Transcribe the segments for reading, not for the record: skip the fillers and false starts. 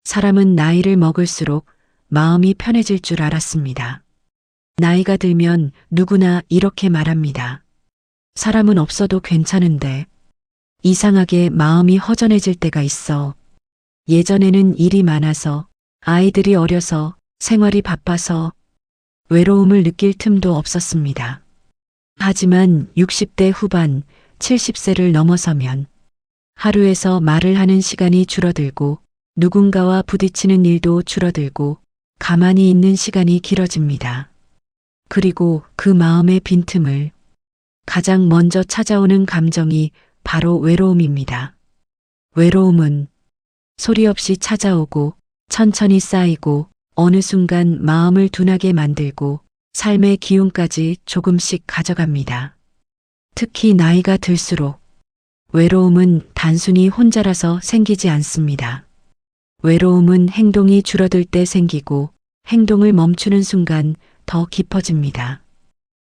사람은 나이를 먹을수록 마음이 편해질 줄 알았습니다. 나이가 들면 누구나 이렇게 말합니다. 사람은 없어도 괜찮은데 이상하게 마음이 허전해질 때가 있어. 예전에는 일이 많아서, 아이들이 어려서, 생활이 바빠서 외로움을 느낄 틈도 없었습니다. 하지만 60대 후반, 70세를 넘어서면 하루에서 말을 하는 시간이 줄어들고 누군가와 부딪히는 일도 줄어들고 가만히 있는 시간이 길어집니다. 그리고 그 마음의 빈틈을 가장 먼저 찾아오는 감정이 바로 외로움입니다. 외로움은 소리 없이 찾아오고 천천히 쌓이고 어느 순간 마음을 둔하게 만들고 삶의 기운까지 조금씩 가져갑니다. 특히 나이가 들수록 외로움은 단순히 혼자라서 생기지 않습니다. 외로움은 행동이 줄어들 때 생기고 행동을 멈추는 순간 더 깊어집니다.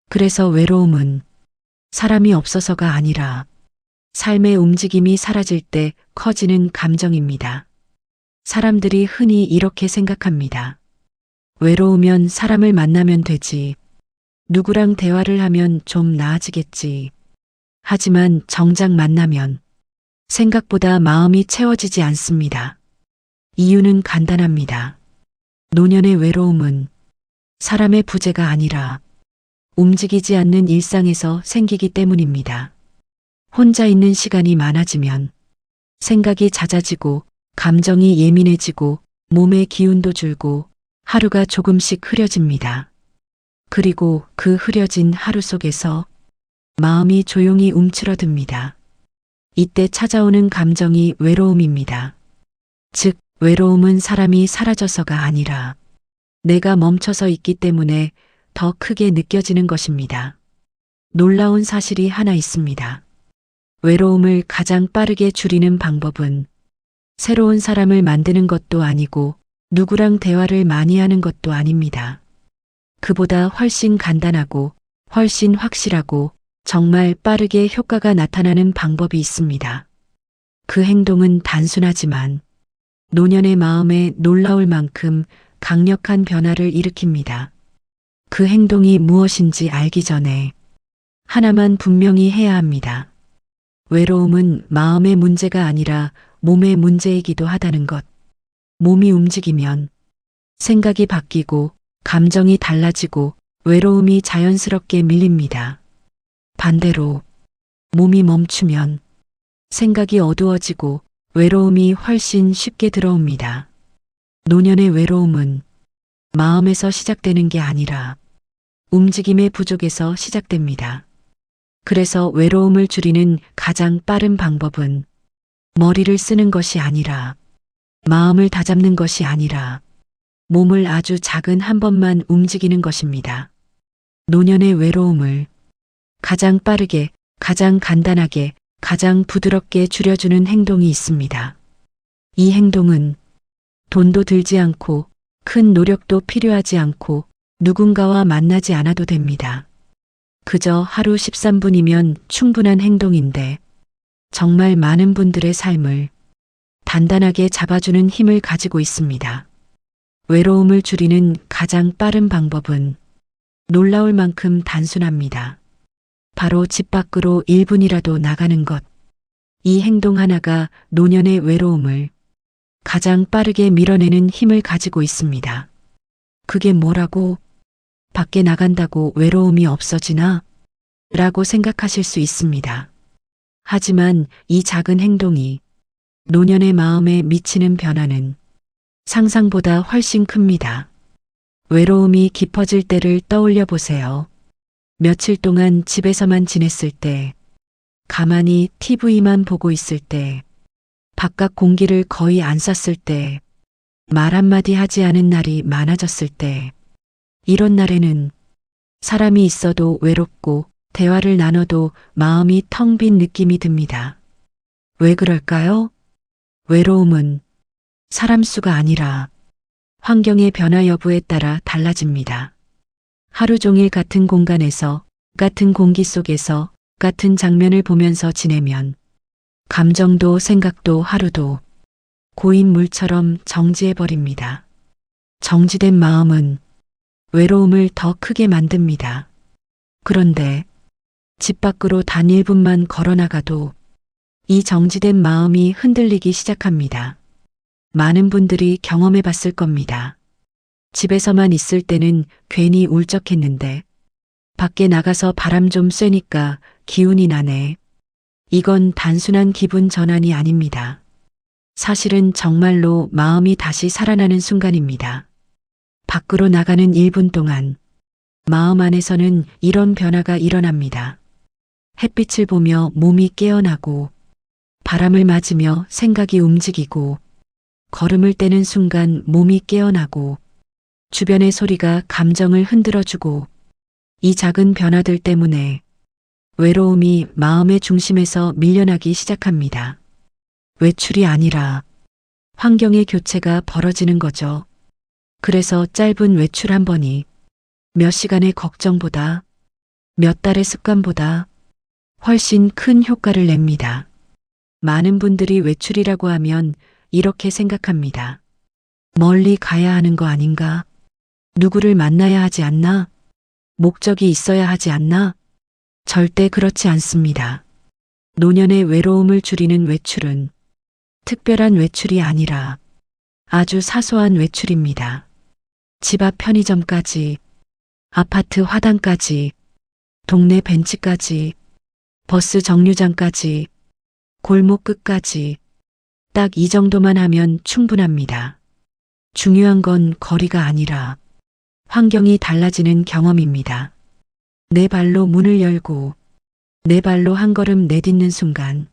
그래서 외로움은 사람이 없어서가 아니라 삶의 움직임이 사라질 때 커지는 감정입니다. 사람들이 흔히 이렇게 생각합니다. 외로우면 사람을 만나면 되지. 누구랑 대화를 하면 좀 나아지겠지. 하지만 정작 만나면 생각보다 마음이 채워지지 않습니다. 이유는 간단합니다. 노년의 외로움은 사람의 부재가 아니라 움직이지 않는 일상에서 생기기 때문입니다. 혼자 있는 시간이 많아지면 생각이 잦아지고 감정이 예민해지고 몸의 기운도 줄고 하루가 조금씩 흐려집니다. 그리고 그 흐려진 하루 속에서 마음이 조용히 움츠러듭니다. 이때 찾아오는 감정이 외로움입니다. 즉, 외로움은 사람이 사라져서가 아니라 내가 멈춰서 있기 때문에 더 크게 느껴지는 것입니다. 놀라운 사실이 하나 있습니다. 외로움을 가장 빠르게 줄이는 방법은 새로운 사람을 만드는 것도 아니고 누구랑 대화를 많이 하는 것도 아닙니다. 그보다 훨씬 간단하고 훨씬 확실하고 정말 빠르게 효과가 나타나는 방법이 있습니다. 그 행동은 단순하지만 노년의 마음에 놀라울 만큼 강력한 변화를 일으킵니다. 그 행동이 무엇인지 알기 전에 하나만 분명히 해야 합니다. 외로움은 마음의 문제가 아니라 몸의 문제이기도 하다는 것. 몸이 움직이면 생각이 바뀌고 감정이 달라지고 외로움이 자연스럽게 밀립니다. 반대로 몸이 멈추면 생각이 어두워지고 외로움이 훨씬 쉽게 들어옵니다. 노년의 외로움은 마음에서 시작되는 게 아니라 움직임의 부족에서 시작됩니다. 그래서 외로움을 줄이는 가장 빠른 방법은 머리를 쓰는 것이 아니라 마음을 다잡는 것이 아니라 몸을 아주 작은 한 번만 움직이는 것입니다. 노년의 외로움을 가장 빠르게, 가장 간단하게, 가장 부드럽게 줄여주는 행동이 있습니다. 이 행동은 돈도 들지 않고 큰 노력도 필요하지 않고 누군가와 만나지 않아도 됩니다. 그저 하루 13분이면 충분한 행동인데 정말 많은 분들의 삶을 단단하게 잡아주는 힘을 가지고 있습니다. 외로움을 줄이는 가장 빠른 방법은 놀라울 만큼 단순합니다. 바로 집 밖으로 1분이라도 나가는 것. 이 행동 하나가 노년의 외로움을 가장 빠르게 밀어내는 힘을 가지고 있습니다. 그게 뭐라고? 밖에 나간다고 외로움이 없어지나? 라고 생각하실 수 있습니다. 하지만 이 작은 행동이 노년의 마음에 미치는 변화는 상상보다 훨씬 큽니다. 외로움이 깊어질 때를 떠올려 보세요. 며칠 동안 집에서만 지냈을 때, 가만히 TV만 보고 있을 때, 바깥 공기를 거의 안 쐈을 때, 말 한마디 하지 않은 날이 많아졌을 때, 이런 날에는 사람이 있어도 외롭고 대화를 나눠도 마음이 텅 빈 느낌이 듭니다. 왜 그럴까요? 외로움은 사람 수가 아니라 환경의 변화 여부에 따라 달라집니다. 하루 종일 같은 공간에서, 같은 공기 속에서, 같은 장면을 보면서 지내면 감정도 생각도 하루도 고인 물처럼 정지해버립니다. 정지된 마음은 외로움을 더 크게 만듭니다. 그런데 집 밖으로 단 1분만 걸어나가도 이 정지된 마음이 흔들리기 시작합니다. 많은 분들이 경험해 봤을 겁니다. 집에서만 있을 때는 괜히 울적했는데 밖에 나가서 바람 좀 쐬니까 기운이 나네. 이건 단순한 기분 전환이 아닙니다. 사실은 정말로 마음이 다시 살아나는 순간입니다. 밖으로 나가는 1분 동안 마음 안에서는 이런 변화가 일어납니다. 햇빛을 보며 몸이 깨어나고 바람을 맞으며 생각이 움직이고 걸음을 떼는 순간 몸이 깨어나고 주변의 소리가 감정을 흔들어주고 이 작은 변화들 때문에 외로움이 마음의 중심에서 밀려나기 시작합니다. 외출이 아니라 환경의 교체가 벌어지는 거죠. 그래서 짧은 외출 한 번이 몇 시간의 걱정보다 몇 달의 습관보다 훨씬 큰 효과를 냅니다. 많은 분들이 외출이라고 하면 이렇게 생각합니다. 멀리 가야 하는 거 아닌가? 누구를 만나야 하지 않나? 목적이 있어야 하지 않나? 절대 그렇지 않습니다. 노년의 외로움을 줄이는 외출은 특별한 외출이 아니라 아주 사소한 외출입니다. 집 앞 편의점까지, 아파트 화단까지, 동네 벤치까지, 버스 정류장까지, 골목 끝까지 딱 이 정도만 하면 충분합니다. 중요한 건 거리가 아니라 환경이 달라지는 경험입니다. 내 발로 문을 열고 내 발로 한 걸음 내딛는 순간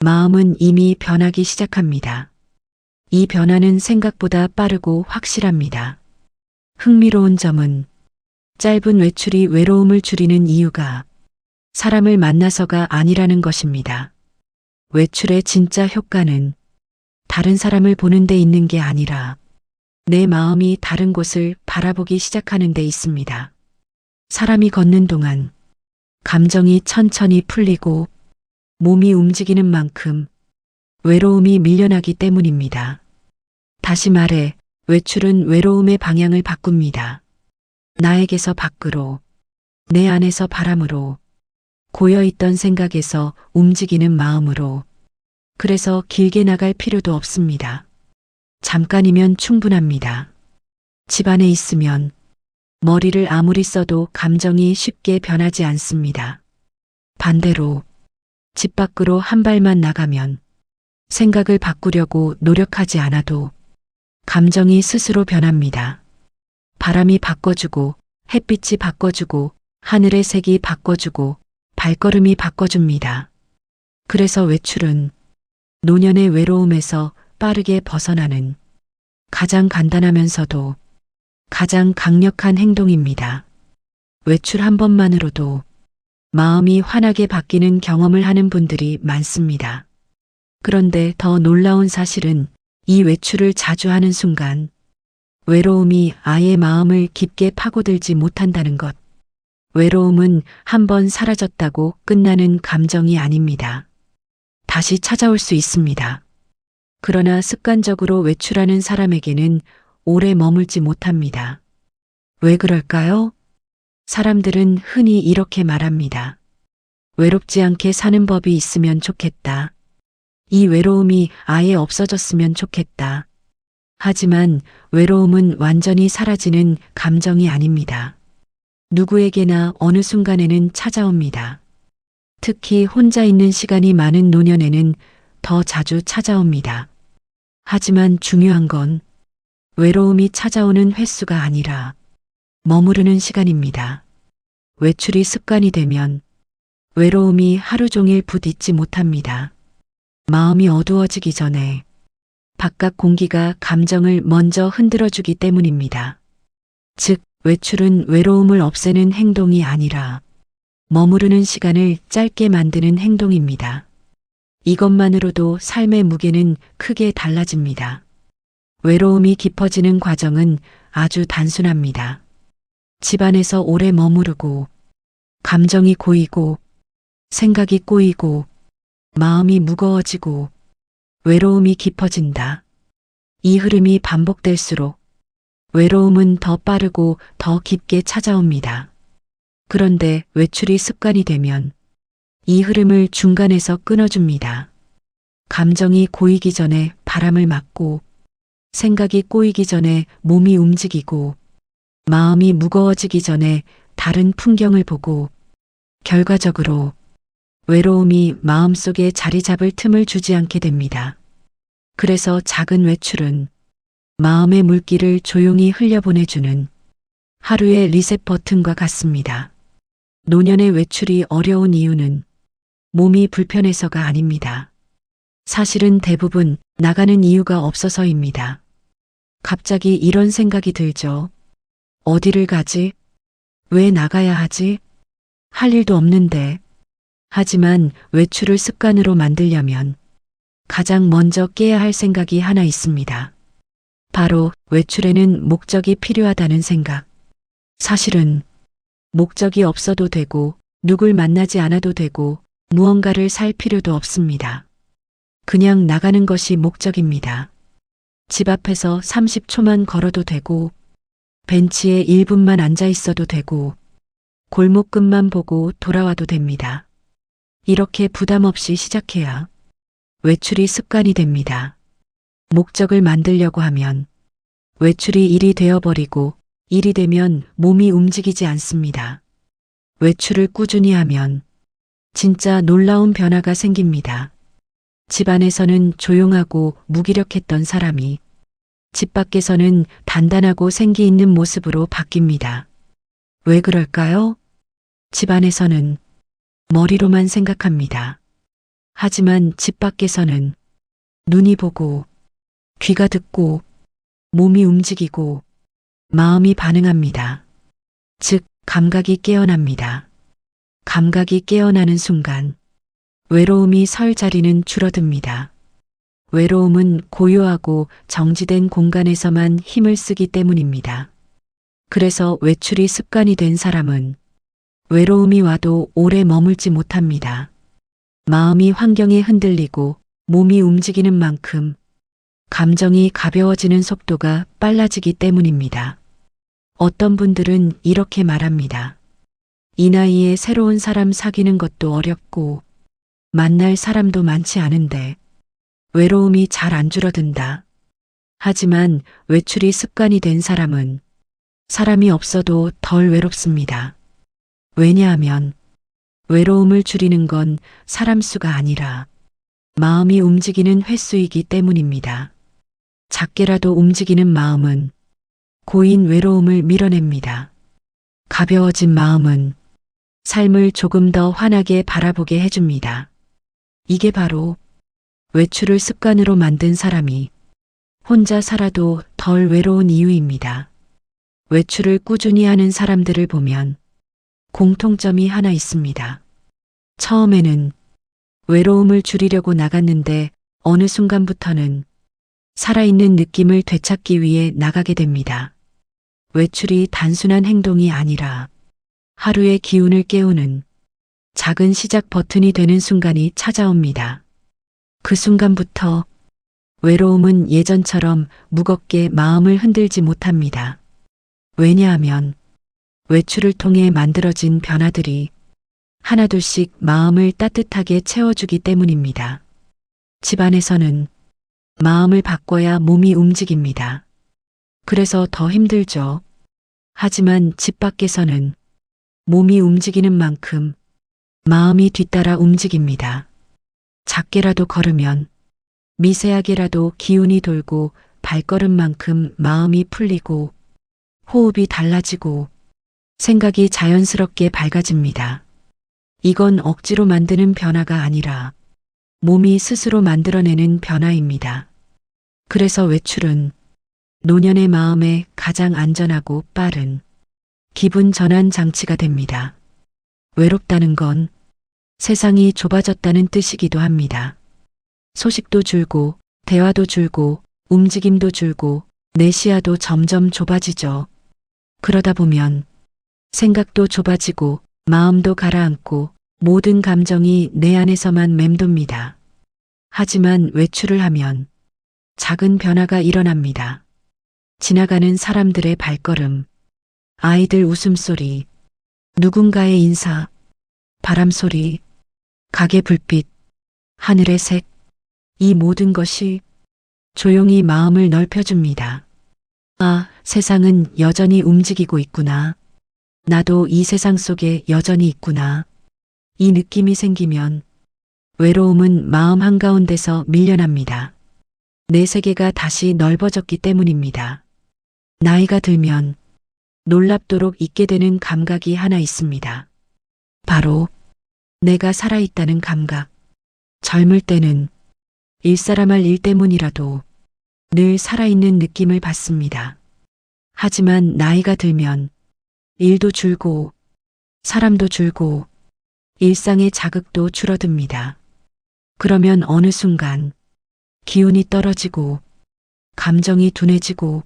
마음은 이미 변하기 시작합니다. 이 변화는 생각보다 빠르고 확실합니다. 흥미로운 점은 짧은 외출이 외로움을 줄이는 이유가 사람을 만나서가 아니라는 것입니다. 외출의 진짜 효과는 다른 사람을 보는 데 있는 게 아니라 내 마음이 다른 곳을 바라보기 시작하는 데 있습니다. 사람이 걷는 동안 감정이 천천히 풀리고 몸이 움직이는 만큼 외로움이 밀려나기 때문입니다. 다시 말해 외출은 외로움의 방향을 바꿉니다. 나에게서 밖으로, 내 안에서 바람으로, 고여있던 생각에서 움직이는 마음으로. 그래서 길게 나갈 필요도 없습니다. 잠깐이면 충분합니다. 집 안에 있으면 머리를 아무리 써도 감정이 쉽게 변하지 않습니다. 반대로 집 밖으로 한 발만 나가면 생각을 바꾸려고 노력하지 않아도 감정이 스스로 변합니다. 바람이 바꿔주고 햇빛이 바꿔주고 하늘의 색이 바꿔주고 발걸음이 바꿔줍니다. 그래서 외출은 노년의 외로움에서 빠르게 벗어나는 가장 간단하면서도 가장 강력한 행동입니다. 외출 한 번만으로도 마음이 환하게 바뀌는 경험을 하는 분들이 많습니다. 그런데 더 놀라운 사실은 이 외출을 자주 하는 순간 외로움이 아예 마음을 깊게 파고들지 못한다는 것. 외로움은 한번 사라졌다고 끝나는 감정이 아닙니다. 다시 찾아올 수 있습니다. 그러나 습관적으로 외출하는 사람에게는 오래 머물지 못합니다. 왜 그럴까요? 사람들은 흔히 이렇게 말합니다. 외롭지 않게 사는 법이 있으면 좋겠다. 이 외로움이 아예 없어졌으면 좋겠다. 하지만 외로움은 완전히 사라지는 감정이 아닙니다. 누구에게나 어느 순간에는 찾아옵니다. 특히 혼자 있는 시간이 많은 노년에는 더 자주 찾아옵니다. 하지만 중요한 건 외로움이 찾아오는 횟수가 아니라 머무르는 시간입니다. 외출이 습관이 되면 외로움이 하루 종일 붙있지 못합니다. 마음이 어두워지기 전에 바깥 공기가 감정을 먼저 흔들어주기 때문입니다. 즉, 외출은 외로움을 없애는 행동이 아니라 머무르는 시간을 짧게 만드는 행동입니다. 이것만으로도 삶의 무게는 크게 달라집니다. 외로움이 깊어지는 과정은 아주 단순합니다. 집안에서 오래 머무르고, 감정이 고이고, 생각이 꼬이고, 마음이 무거워지고, 외로움이 깊어진다. 이 흐름이 반복될수록 외로움은 더 빠르고 더 깊게 찾아옵니다. 그런데 외출이 습관이 되면 이 흐름을 중간에서 끊어줍니다. 감정이 고이기 전에 바람을 맞고, 생각이 꼬이기 전에 몸이 움직이고, 마음이 무거워지기 전에 다른 풍경을 보고, 결과적으로 외로움이 마음속에 자리 잡을 틈을 주지 않게 됩니다. 그래서 작은 외출은 마음의 물기를 조용히 흘려보내주는 하루의 리셋 버튼과 같습니다. 노년의 외출이 어려운 이유는 몸이 불편해서가 아닙니다. 사실은 대부분 나가는 이유가 없어서입니다. 갑자기 이런 생각이 들죠. 어디를 가지? 왜 나가야 하지? 할 일도 없는데. 하지만 외출을 습관으로 만들려면 가장 먼저 깨야 할 생각이 하나 있습니다. 바로 외출에는 목적이 필요하다는 생각. 사실은 목적이 없어도 되고, 누굴 만나지 않아도 되고, 무언가를 살 필요도 없습니다. 그냥 나가는 것이 목적입니다. 집 앞에서 30초만 걸어도 되고, 벤치에 1분만 앉아 있어도 되고, 골목 끝만 보고 돌아와도 됩니다. 이렇게 부담 없이 시작해야 외출이 습관이 됩니다. 목적을 만들려고 하면 외출이 일이 되어버리고, 일이 되면 몸이 움직이지 않습니다. 외출을 꾸준히 하면 진짜 놀라운 변화가 생깁니다. 집 안에서는 조용하고 무기력했던 사람이 집 밖에서는 단단하고 생기 있는 모습으로 바뀝니다. 왜 그럴까요? 집 안에서는 머리로만 생각합니다. 하지만 집 밖에서는 눈이 보고, 귀가 듣고, 몸이 움직이고, 마음이 반응합니다. 즉, 감각이 깨어납니다. 감각이 깨어나는 순간 외로움이 설 자리는 줄어듭니다. 외로움은 고요하고 정지된 공간에서만 힘을 쓰기 때문입니다. 그래서 외출이 습관이 된 사람은 외로움이 와도 오래 머물지 못합니다. 마음이 환경에 흔들리고 몸이 움직이는 만큼 감정이 가벼워지는 속도가 빨라지기 때문입니다. 어떤 분들은 이렇게 말합니다. 이 나이에 새로운 사람 사귀는 것도 어렵고 만날 사람도 많지 않은데 외로움이 잘 안 줄어든다. 하지만 외출이 습관이 된 사람은 사람이 없어도 덜 외롭습니다. 왜냐하면 외로움을 줄이는 건 사람 수가 아니라 마음이 움직이는 횟수이기 때문입니다. 작게라도 움직이는 마음은 고인 외로움을 밀어냅니다. 가벼워진 마음은 삶을 조금 더 환하게 바라보게 해줍니다. 이게 바로 외출을 습관으로 만든 사람이 혼자 살아도 덜 외로운 이유입니다. 외출을 꾸준히 하는 사람들을 보면 공통점이 하나 있습니다. 처음에는 외로움을 줄이려고 나갔는데 어느 순간부터는 살아있는 느낌을 되찾기 위해 나가게 됩니다. 외출이 단순한 행동이 아니라 하루의 기운을 깨우는 작은 시작 버튼이 되는 순간이 찾아옵니다. 그 순간부터 외로움은 예전처럼 무겁게 마음을 흔들지 못합니다. 왜냐하면 외출을 통해 만들어진 변화들이 하나둘씩 마음을 따뜻하게 채워주기 때문입니다. 집 안에서는 마음을 바꿔야 몸이 움직입니다. 그래서 더 힘들죠. 하지만 집 밖에서는 몸이 움직이는 만큼 마음이 뒤따라 움직입니다. 작게라도 걸으면 미세하게라도 기운이 돌고 발걸음만큼 마음이 풀리고 호흡이 달라지고 생각이 자연스럽게 밝아집니다. 이건 억지로 만드는 변화가 아니라 몸이 스스로 만들어내는 변화입니다. 그래서 외출은 노년의 마음에 가장 안전하고 빠른 기분 전환 장치가 됩니다. 외롭다는 건 세상이 좁아졌다는 뜻이기도 합니다. 소식도 줄고, 대화도 줄고, 움직임도 줄고, 내 시야도 점점 좁아지죠. 그러다 보면 생각도 좁아지고, 마음도 가라앉고, 모든 감정이 내 안에서만 맴돕니다. 하지만 외출을 하면 작은 변화가 일어납니다. 지나가는 사람들의 발걸음, 아이들 웃음소리, 누군가의 인사, 바람소리, 가게 불빛, 하늘의 색, 이 모든 것이 조용히 마음을 넓혀줍니다. 아, 세상은 여전히 움직이고 있구나. 나도 이 세상 속에 여전히 있구나. 이 느낌이 생기면 외로움은 마음 한가운데서 밀려납니다. 내 세계가 다시 넓어졌기 때문입니다. 나이가 들면 놀랍도록 잊게 되는 감각이 하나 있습니다. 바로 내가 살아있다는 감각. 젊을 때는 일사람할 일 때문이라도 늘 살아있는 느낌을 받습니다. 하지만 나이가 들면 일도 줄고 사람도 줄고 일상의 자극도 줄어듭니다. 그러면 어느 순간 기운이 떨어지고 감정이 둔해지고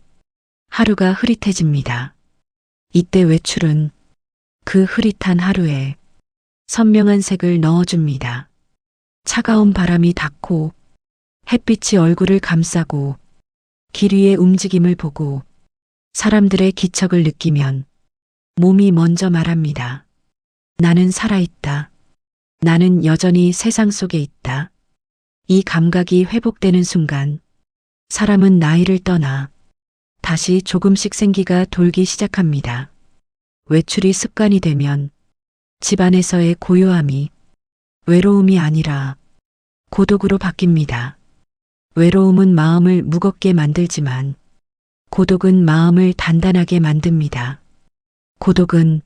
하루가 흐릿해집니다. 이때 외출은 그 흐릿한 하루에 선명한 색을 넣어줍니다. 차가운 바람이 닿고 햇빛이 얼굴을 감싸고 길 위의 움직임을 보고 사람들의 기척을 느끼면 몸이 먼저 말합니다. 나는 살아있다. 나는 여전히 세상 속에 있다. 이 감각이 회복되는 순간 사람은 나이를 떠나 다시 조금씩 생기가 돌기 시작합니다. 외출이 습관이 되면 집안에서의 고요함이 외로움이 아니라 고독으로 바뀝니다. 외로움은 마음을 무겁게 만들지만 고독은 마음을 단단하게 만듭니다. 고독은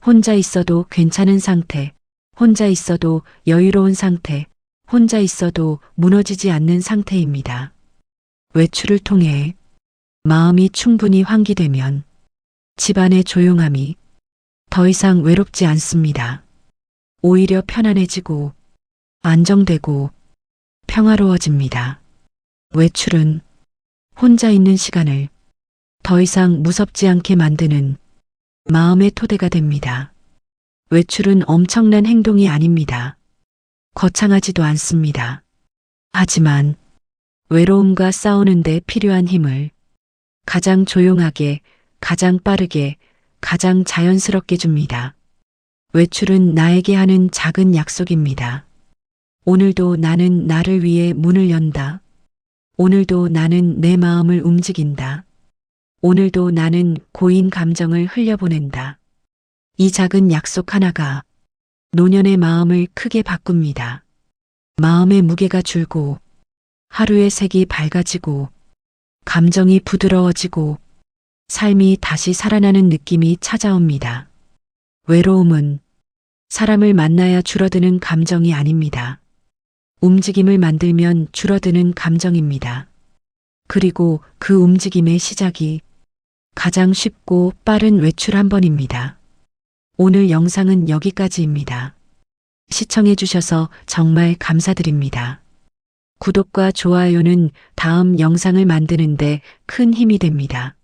혼자 있어도 괜찮은 상태, 혼자 있어도 여유로운 상태, 혼자 있어도 무너지지 않는 상태입니다. 외출을 통해 마음이 충분히 환기되면 집안의 조용함이 더 이상 외롭지 않습니다. 오히려 편안해지고 안정되고 평화로워집니다. 외출은 혼자 있는 시간을 더 이상 무섭지 않게 만드는 마음의 토대가 됩니다. 외출은 엄청난 행동이 아닙니다. 거창하지도 않습니다. 하지만 외로움과 싸우는데 필요한 힘을 가장 조용하게, 가장 빠르게, 가장 자연스럽게 줍니다. 외출은 나에게 하는 작은 약속입니다. 오늘도 나는 나를 위해 문을 연다. 오늘도 나는 내 마음을 움직인다. 오늘도 나는 고인 감정을 흘려보낸다. 이 작은 약속 하나가 노년의 마음을 크게 바꿉니다. 마음의 무게가 줄고 하루의 색이 밝아지고 감정이 부드러워지고 삶이 다시 살아나는 느낌이 찾아옵니다. 외로움은 사람을 만나야 줄어드는 감정이 아닙니다. 움직임을 만들면 줄어드는 감정입니다. 그리고 그 움직임의 시작이 가장 쉽고 빠른 외출 한 번입니다. 오늘 영상은 여기까지입니다. 시청해 주셔서 정말 감사드립니다. 구독과 좋아요는 다음 영상을 만드는데 큰 힘이 됩니다.